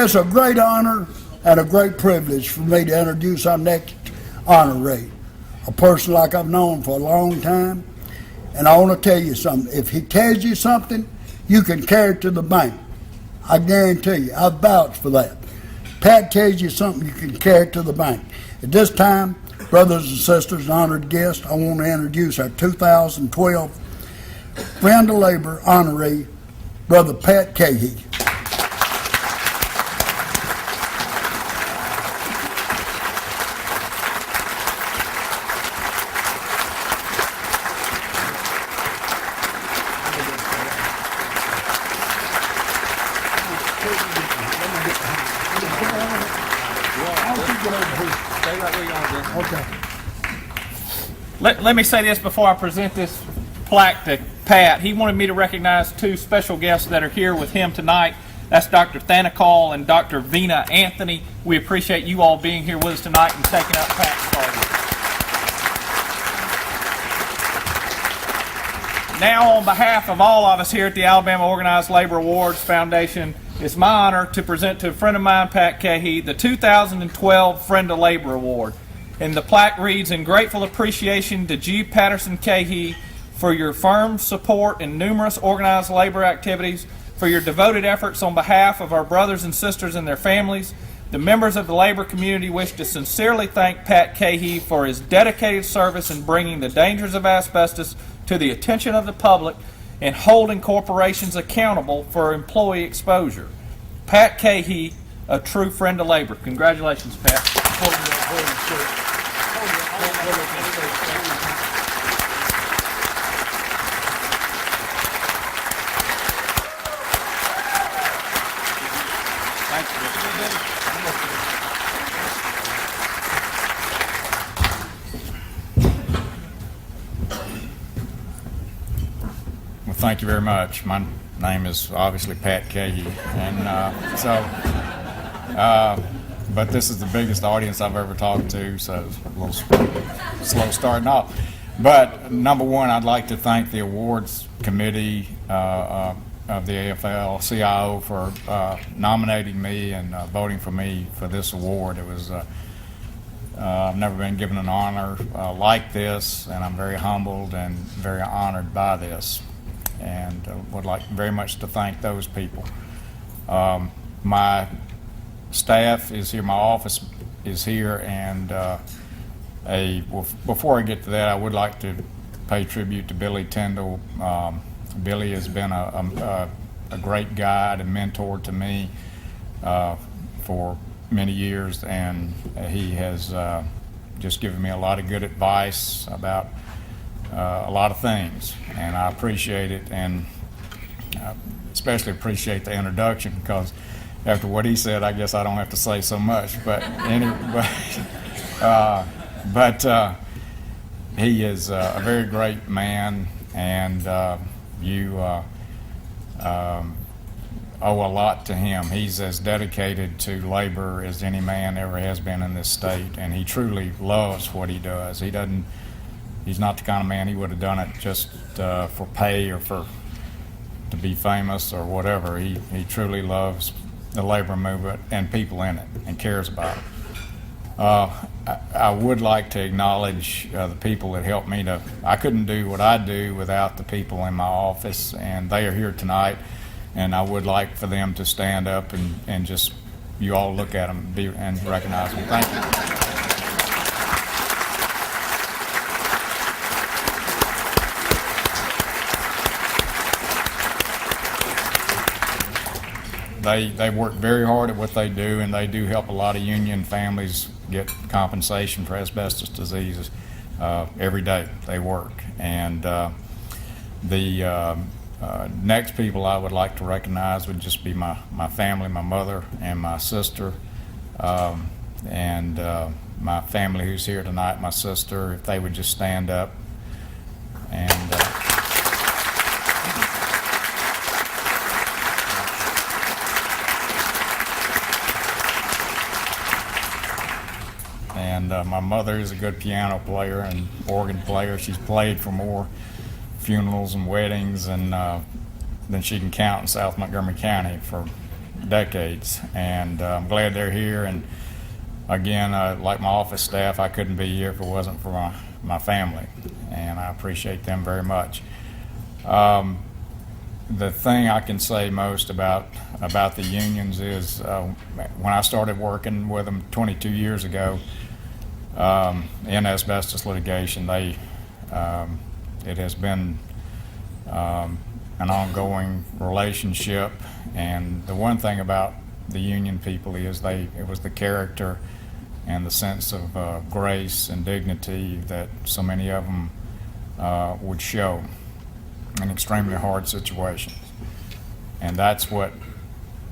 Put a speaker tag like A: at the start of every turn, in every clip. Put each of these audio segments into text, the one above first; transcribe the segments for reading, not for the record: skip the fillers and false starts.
A: It's a great honor and a great privilege for me to introduce our next honoree, a person like I've known for a long time. And I want to tell you something. If he tells you something, you can carry it to the bank. I guarantee you. I vouch for that. Pat tells you something, you can carry it to the bank. At this time, brothers and sisters and honored guests, I want to introduce our 2012 Friend of Labor honoree, Brother Pat Keahey.
B: Let me say this before I present this plaque to Pat. He wanted me to recognize two special guests that are here with him tonight. That's Dr. Thanakal and Dr. Vina Anthony. We appreciate you all being here with us tonight and taking up Pat's target. Now, on behalf of all of us here at the Alabama Organized Labor Awards Foundation, it's my honor to present to a friend of mine, Pat Keahey, the 2012 Friend of Labor Award. And the plaque reads, "In grateful appreciation to G. Patterson Keahey for your firm support in numerous organized labor activities, for your devoted efforts on behalf of our brothers and sisters and their families, the members of the labor community wish to sincerely thank Pat Keahey for his dedicated service in bringing the dangers of asbestos to the attention of the public and holding corporations accountable for employee exposure. Pat Keahey, a true friend of labor." Congratulations, Pat.
C: Well, thank you very much. My name is obviously Pat Keahey, and but this is the biggest audience I've ever talked to, so it's a little slow starting off. But number one, I'd like to thank the awards committee of the AFL-CIO for nominating me and voting for me for this award. It was I've never been given an honor like this, and I'm very humbled and very honored by this, and would like very much to thank those people. My staff is here, my office is here, and before I get to that, I would like to pay tribute to Billy Tyndall. Billy has been a great guide and mentor to me for many years, and he has just given me a lot of good advice about a lot of things, and I appreciate it, and especially appreciate the introduction, because after what he said, I guess I don't have to say so much. But anyway, he is a very great man, and you owe a lot to him. He's as dedicated to labor as any man ever has been in this state, and he truly loves what he does. He's not the kind of man he would have done it just for pay or to be famous or whatever. He truly loves the labor movement and people in it and cares about it. I would like to acknowledge the people that helped me I couldn't do what I do without the people in my office, and they are here tonight, and I would like for them to stand up and just, you all look at them and recognize them. Thank you. They work very hard at what they do, and they do help a lot of union families get compensation for asbestos diseases every day they work. And the next people I would like to recognize would just be my family, my mother and my sister, and my family who's here tonight, my sister, if they would just stand up. And my mother is a good piano player and organ player. She's played for more funerals and weddings and than she can count in South Montgomery County for decades, and I'm glad they're here. And again, like my office staff, I couldn't be here if it wasn't for my family, and I appreciate them very much. The thing I can say most about the unions is when I started working with them 22 years ago in asbestos litigation, it has been an ongoing relationship. And the one thing about the union people is it was the character and the sense of grace and dignity that so many of them would show in extremely hard situations. And that's what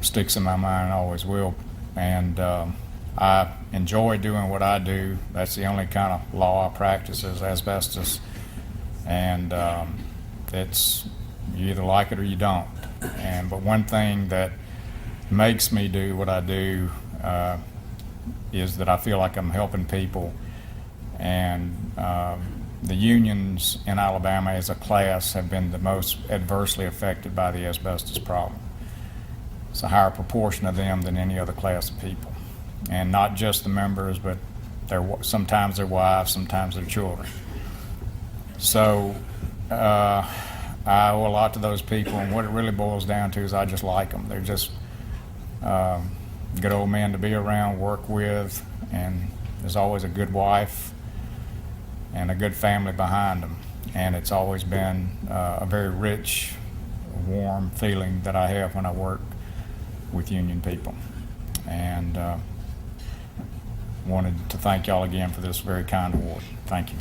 C: sticks in my mind and always will. And I enjoy doing what I do. That's the only kind of law I practice is asbestos. And it's, you either like it or you don't. But one thing that makes me do what I do is that I feel like I'm helping people. And the unions in Alabama as a class have been the most adversely affected by the asbestos problem. It's a higher proportion of them than any other class of people. And not just the members, but sometimes their wives, sometimes their children. So I owe a lot to those people, and what it really boils down to is I just like them. They're just good old men to be around, work with, and there's always a good wife and a good family behind them. And it's always been a very rich, warm feeling that I have when I work with union people. And wanted to thank y'all again for this very kind award. Thank you.